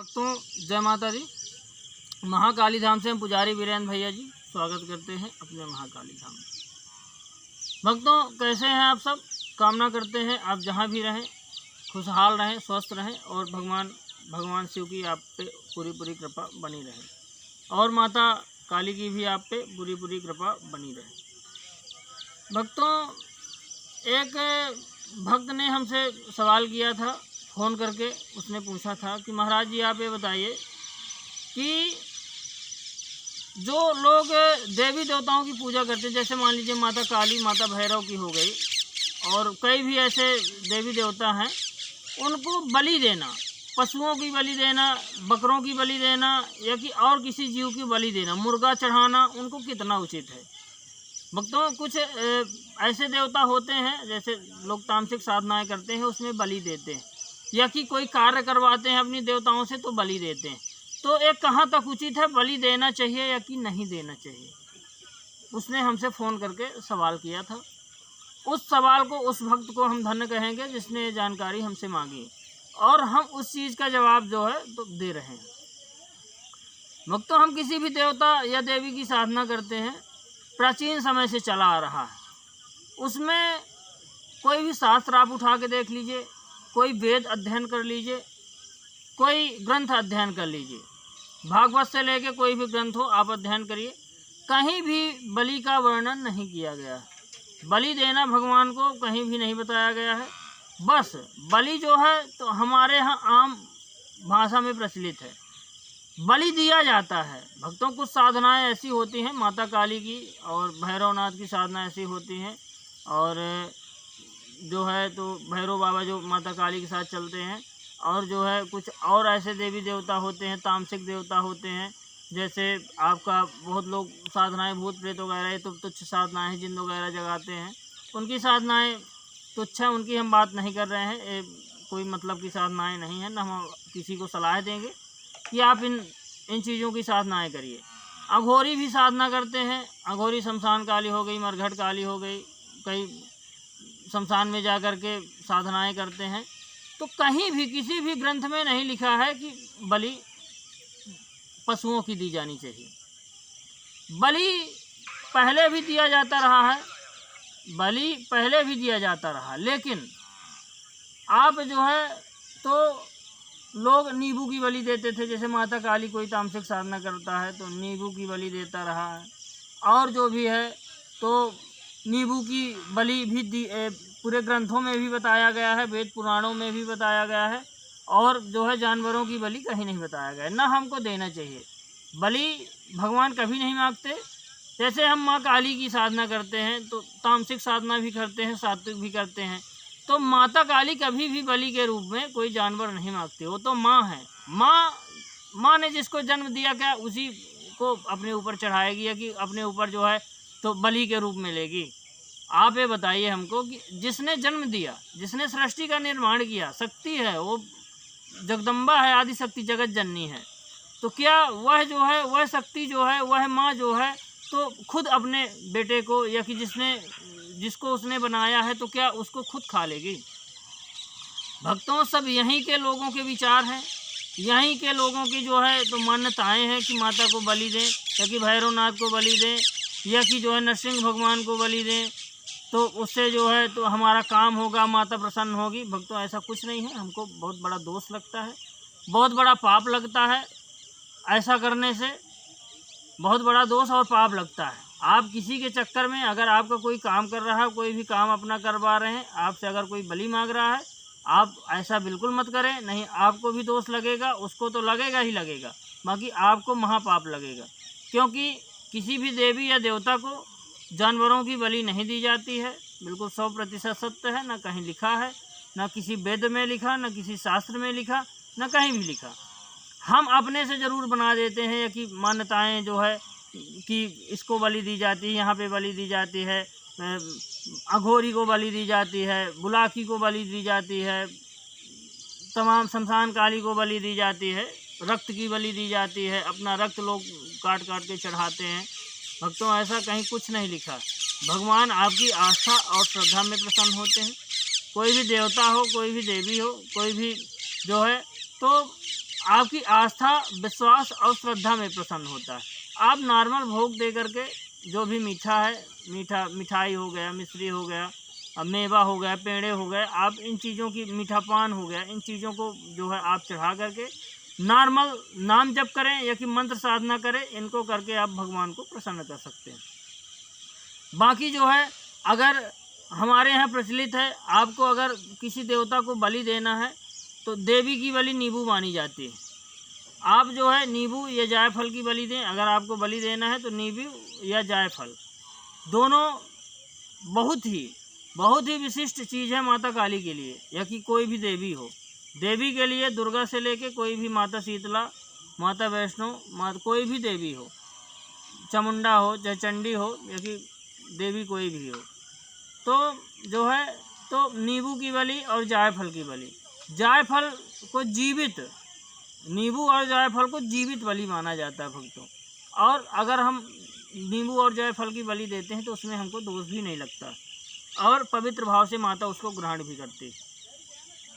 भक्तों जय माता दी। महाकाली धाम से हम पुजारी वीरेंद्र भैया जी स्वागत करते हैं अपने महाकाली धाम में। भक्तों कैसे हैं आप सब? कामना करते हैं आप जहां भी रहें खुशहाल रहें, स्वस्थ रहें और भगवान शिव की आप पे पूरी कृपा बनी रहे और माता काली की भी आप पे पूरी कृपा बनी रहे। भक्तों एक भक्त ने हमसे सवाल किया था फ़ोन करके, उसने पूछा था कि महाराज जी आप ये बताइए कि जो लोग देवी देवताओं की पूजा करते हैं, जैसे मान लीजिए माता काली, माता भैरव की हो गई और कई भी ऐसे देवी देवता हैं, उनको बलि देना, पशुओं की बलि देना, बकरों की बलि देना या कि और किसी जीव की बलि देना, मुर्गा चढ़ाना, उनको कितना उचित है? भक्तों कुछ ऐसे देवता होते हैं जैसे लोग तामसिक साधनाएं करते हैं, उसमें बलि देते हैं या कि कोई कार्य करवाते हैं अपनी देवताओं से तो बलि देते हैं। तो एक कहाँ तक उचित है, बलि देना चाहिए या कि नहीं देना चाहिए? उसने हमसे फ़ोन करके सवाल किया था। उस सवाल को, उस भक्त को हम धन्य कहेंगे जिसने जानकारी हमसे मांगी और हम उस चीज़ का जवाब जो है तो दे रहे हैं। भक्तों हम किसी भी देवता या देवी की साधना करते हैं, प्राचीन समय से चला आ रहा है। उसमें कोई भी शास्त्र आप उठा के देख लीजिए, कोई वेद अध्ययन कर लीजिए, कोई ग्रंथ अध्ययन कर लीजिए, भागवत से लेके कोई भी ग्रंथ हो आप अध्ययन करिए, कहीं भी बलि का वर्णन नहीं किया गया है। बलि देना भगवान को कहीं भी नहीं बताया गया है। बस बलि जो है तो हमारे यहाँ आम भाषा में प्रचलित है, बलि दिया जाता है। भक्तों कुछ साधनाएं ऐसी होती हैं, माता काली की और भैरवनाथ की साधना ऐसी होती हैं और जो है तो भैरव बाबा जो माता काली के साथ चलते हैं और जो है कुछ और ऐसे देवी देवता होते हैं, तामसिक देवता होते हैं, जैसे आपका बहुत लोग साधनाएं भूत प्रेत वगैरह तो तुच्छ साधनाएं जिन वगैरह जगाते हैं, उनकी साधनाएं तुच्छ हैं, उनकी हम बात नहीं कर रहे हैं। कोई मतलब की साधनाएं नहीं है, न हम किसी को सलाह देंगे कि आप इन चीज़ों की साधनाएं करिए। अघोरी भी साधना करते हैं, अघोरी शमशान काली हो गई, मरघट काली हो गई, कई शमशान में जा कर के साधनाएं करते हैं। तो कहीं भी किसी भी ग्रंथ में नहीं लिखा है कि बलि पशुओं की दी जानी चाहिए। बलि पहले भी दिया जाता रहा है, बलि पहले भी दिया जाता रहा, लेकिन आप जो है तो लोग नींबू की बलि देते थे। जैसे माता काली कोई तामसिक साधना करता है तो नींबू की बलि देता रहा है और जो भी है तो नींबू की बलि भी पूरे ग्रंथों में भी बताया गया है, वेद पुराणों में भी बताया गया है और जो है जानवरों की बलि कहीं नहीं बताया गया है। ना हमको देना चाहिए, बलि भगवान कभी नहीं मांगते। जैसे हम माँ काली की साधना करते हैं तो तामसिक साधना भी करते हैं, सात्विक भी करते हैं, तो माता काली कभी भी बलि के रूप में कोई जानवर नहीं मांगती। वो तो माँ है, माँ ने जिसको जन्म दिया क्या उसी को अपने ऊपर चढ़ाएगी या कि अपने ऊपर जो है तो बलि के रूप में लेगी। आप ये बताइए हमको कि जिसने जन्म दिया, जिसने सृष्टि का निर्माण किया, शक्ति है, वो जगदम्बा है, आदि शक्ति जगत जननी है, तो क्या वह जो है, वह शक्ति जो है, वह माँ जो है तो खुद अपने बेटे को या कि जिसको उसने बनाया है तो क्या उसको खुद खा लेगी? भक्तों सब यहीं के लोगों के विचार हैं, यहीं के लोगों की जो है तो मान्यताएं हैं कि माता को बलि दें या कि भैरवनाथ को बलि दें या कि जो है नरसिंह भगवान को बलि दें तो उससे जो है तो हमारा काम होगा, माता प्रसन्न होगी। भक्तों ऐसा कुछ नहीं है, हमको बहुत बड़ा दोष लगता है, बहुत बड़ा पाप लगता है। ऐसा करने से बहुत बड़ा दोष और पाप लगता है। आप किसी के चक्कर में अगर आपका कोई काम कर रहा है, कोई भी काम अपना करवा रहे हैं, आपसे अगर कोई बलि मांग रहा है, आप ऐसा बिल्कुल मत करें, नहीं आपको भी दोष लगेगा, उसको तो लगेगा ही लगेगा, बाकी आपको महापाप लगेगा। क्योंकि किसी भी देवी या देवता को जानवरों की बलि नहीं दी जाती है, बिल्कुल 100% सत्य है, ना कहीं लिखा है, ना किसी वेद में लिखा, ना किसी शास्त्र में लिखा, ना कहीं भी लिखा। हम अपने से ज़रूर बना देते हैं या कि मान्यताएं जो है कि इसको बलि दी जाती है, यहाँ पे बलि दी जाती है, अघोरी को बलि दी जाती है, बुलाकी को बलि दी जाती है, तमाम शमशान काली को बलि दी जाती है, रक्त की बलि दी जाती है, अपना रक्त लोग काट के चढ़ाते हैं। भक्तों ऐसा कहीं कुछ नहीं लिखा। भगवान आपकी आस्था और श्रद्धा में प्रसन्न होते हैं। कोई भी देवता हो, कोई भी देवी हो, कोई भी जो है तो आपकी आस्था, विश्वास और श्रद्धा में प्रसन्न होता है। आप नॉर्मल भोग दे करके जो भी मीठा है, मिठाई हो गया, मिश्री हो गया, मेवा हो गया, पेड़े हो गए, आप इन चीज़ों की, मीठा पान हो गया, इन चीज़ों को जो है आप चढ़ा करके नॉर्मल नाम जप करें या कि मंत्र साधना करें, इनको करके आप भगवान को प्रसन्न कर सकते हैं। बाकी जो है, अगर हमारे यहाँ प्रचलित है, आपको अगर किसी देवता को बलि देना है तो देवी की बलि नींबू मानी जाती है। आप जो है नींबू या जायफल की बलि दें। अगर आपको बलि देना है तो नींबू या जायफल दोनों बहुत ही विशिष्ट चीज़ है माता काली के लिए, या कि कोई भी देवी हो। देवी के लिए दुर्गा से लेके कोई भी, माता शीतला, माता वैष्णो, कोई भी देवी हो, चामुंडा हो, चाहे चंडी हो, या कि देवी कोई भी हो, तो जो है तो नींबू की बलि और जायफल की बलि, जायफल को जीवित, नींबू और जायफल को जीवित बलि माना जाता है भक्तों। और अगर हम नींबू और जायफल की बलि देते हैं तो उसमें हमको दोष भी नहीं लगता और पवित्र भाव से माता उसको ग्रहण भी करती है।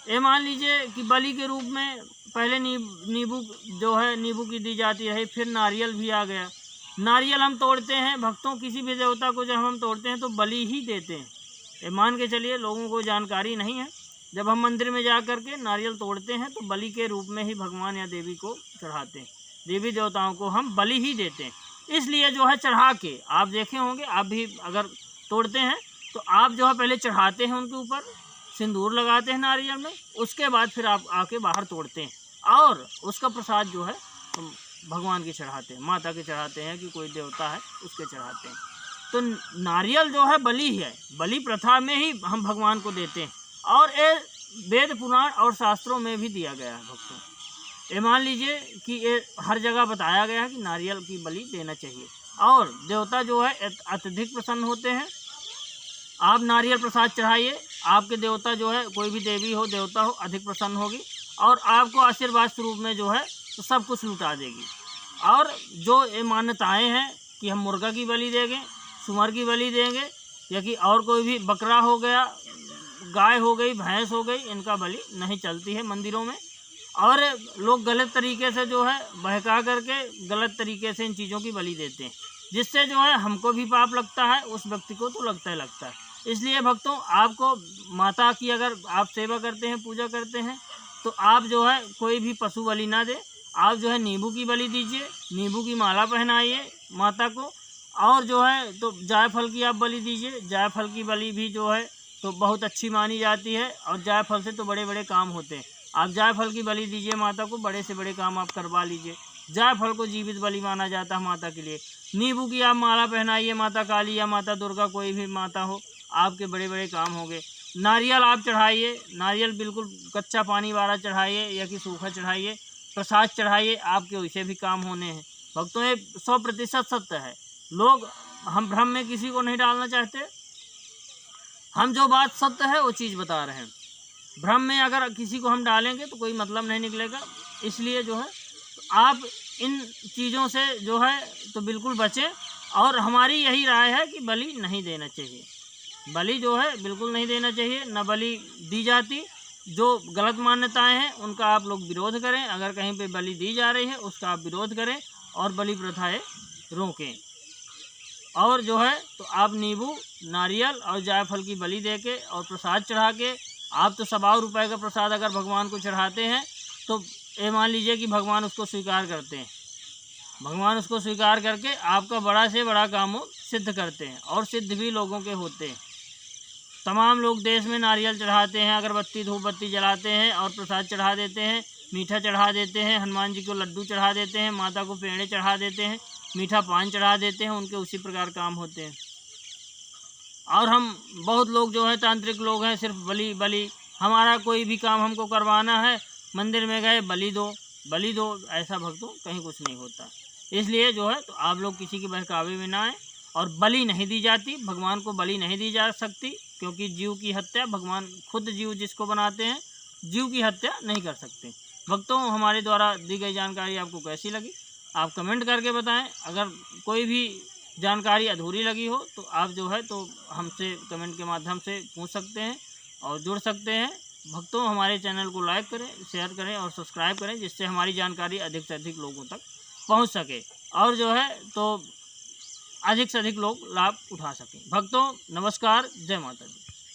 ये मान लीजिए कि बलि के रूप में पहले नींबू जो है, नींबू की दी जाती है, फिर नारियल भी आ गया। नारियल हम तोड़ते हैं भक्तों, किसी भी देवता को जब हम तोड़ते हैं तो बलि ही देते हैं। ये मान के चलिए, लोगों को जानकारी नहीं है, जब हम मंदिर में जा कर के नारियल तोड़ते हैं तो बलि के रूप में ही भगवान या देवी को चढ़ाते हैं। देवी देवताओं को हम बलि ही देते हैं। इसलिए जो है चढ़ा के, आप देखे होंगे, आप भी अगर तोड़ते हैं तो आप जो है पहले चढ़ाते हैं उनके ऊपर, सिंदूर लगाते हैं नारियल में, उसके बाद फिर आप आके बाहर तोड़ते हैं और उसका प्रसाद जो है भगवान के चढ़ाते हैं, माता के चढ़ाते हैं, कि कोई देवता है उसके चढ़ाते हैं। तो नारियल जो है बलि है, बलि प्रथा में ही हम भगवान को देते हैं और ये वेद पुराण और शास्त्रों में भी दिया गया है भक्तों। ये मान लीजिए कि ये हर जगह बताया गया है कि नारियल की बलि देना चाहिए और देवता जो है अत्यधिक प्रसन्न होते हैं। आप नारियल प्रसाद चढ़ाइए, आपके देवता जो है, कोई भी देवी हो, देवता हो, अधिक प्रसन्न होगी और आपको आशीर्वाद स्वरूप में जो है तो सब कुछ लुटा देगी। और जो ये मान्यताएं हैं कि हम मुर्गा की बलि देंगे, सुअर की बलि देंगे, या कि और कोई भी बकरा हो गया, गाय हो गई, भैंस हो गई, इनका बलि नहीं चलती है मंदिरों में। और लोग गलत तरीके से जो है बहका करके गलत तरीके से इन चीज़ों की बलि देते हैं, जिससे जो है हमको भी पाप लगता है, उस व्यक्ति को तो लगता है। इसलिए भक्तों, आपको माता की अगर आप सेवा करते हैं, पूजा करते हैं, तो आप जो है कोई भी पशु बलि ना दे। आप जो है नींबू की बलि दीजिए, नींबू की माला पहनाइए माता को, और जो है तो जायफल की आप बलि दीजिए। जायफल की बलि भी जो है तो बहुत अच्छी मानी जाती है और जायफल से तो बड़े बड़े काम होते हैं। आप जायफल की बलि दीजिए माता को, बड़े से बड़े काम आप करवा लीजिए। जायफल को जीवित बलि माना जाता है माता के लिए। नींबू की आप माला पहनाइए, माता काली या माता दुर्गा, कोई भी माता हो, आपके बड़े बड़े काम होंगे। नारियल आप चढ़ाइए, नारियल बिल्कुल कच्चा पानी वाला चढ़ाइए या कि सूखा चढ़ाइए, प्रसाद चढ़ाइए, आपके वैसे भी काम होने हैं। भक्तों, ये 100% सत्य है। लोग, हम भ्रम में किसी को नहीं डालना चाहते, हम जो बात सत्य है वो चीज़ बता रहे हैं। भ्रम में अगर किसी को हम डालेंगे तो कोई मतलब नहीं निकलेगा। इसलिए जो है आप इन चीज़ों से जो है तो बिल्कुल बचें और हमारी यही राय है कि बलि नहीं देना चाहिए। बलि जो है बिल्कुल नहीं देना चाहिए, न बलि दी जाती। जो गलत मान्यताएं हैं उनका आप लोग विरोध करें, अगर कहीं पे बलि दी जा रही है उसका आप विरोध करें और बलि प्रथाएं रोकें। और जो है तो आप नींबू, नारियल और जायफल की बलि दे के और प्रसाद चढ़ा के, आप तो 100 रुपये का प्रसाद अगर भगवान को चढ़ाते हैं तो ये मान लीजिए कि भगवान उसको स्वीकार करते हैं। भगवान उसको स्वीकार करके आपका बड़ा से बड़ा काम सिद्ध करते हैं और सिद्ध भी लोगों के होते हैं। तमाम लोग देश में नारियल चढ़ाते हैं, अगरबत्ती धूप बत्ती जलाते हैं और प्रसाद चढ़ा देते हैं, मीठा चढ़ा देते हैं, हनुमान जी को लड्डू चढ़ा देते हैं, माता को पेड़े चढ़ा देते हैं, मीठा पान चढ़ा देते हैं, उनके उसी प्रकार काम होते हैं। और हम बहुत लोग जो है तांत्रिक लोग हैं, सिर्फ बलि बलि, हमारा कोई भी काम हमको करवाना है, मंदिर में गए बलि दो, ऐसा भक्तों कहीं कुछ नहीं होता। इसलिए जो है तो आप लोग किसी के बहकावे में ना आए। और बलि नहीं दी जाती, भगवान को बलि नहीं दी जा सकती, क्योंकि जीव की हत्या, भगवान खुद जीव जिसको बनाते हैं, जीव की हत्या नहीं कर सकते। भक्तों, हमारे द्वारा दी गई जानकारी आपको कैसी लगी आप कमेंट करके बताएं। अगर कोई भी जानकारी अधूरी लगी हो तो आप जो है तो हमसे कमेंट के माध्यम से पूछ सकते हैं और जुड़ सकते हैं। भक्तों हमारे चैनल को लाइक करें, शेयर करें और सब्सक्राइब करें, जिससे हमारी जानकारी अधिक से अधिक लोगों तक पहुंच सके और जो है तो अधिक से अधिक लोग लाभ उठा सकें। भक्तों नमस्कार, जय माता दी।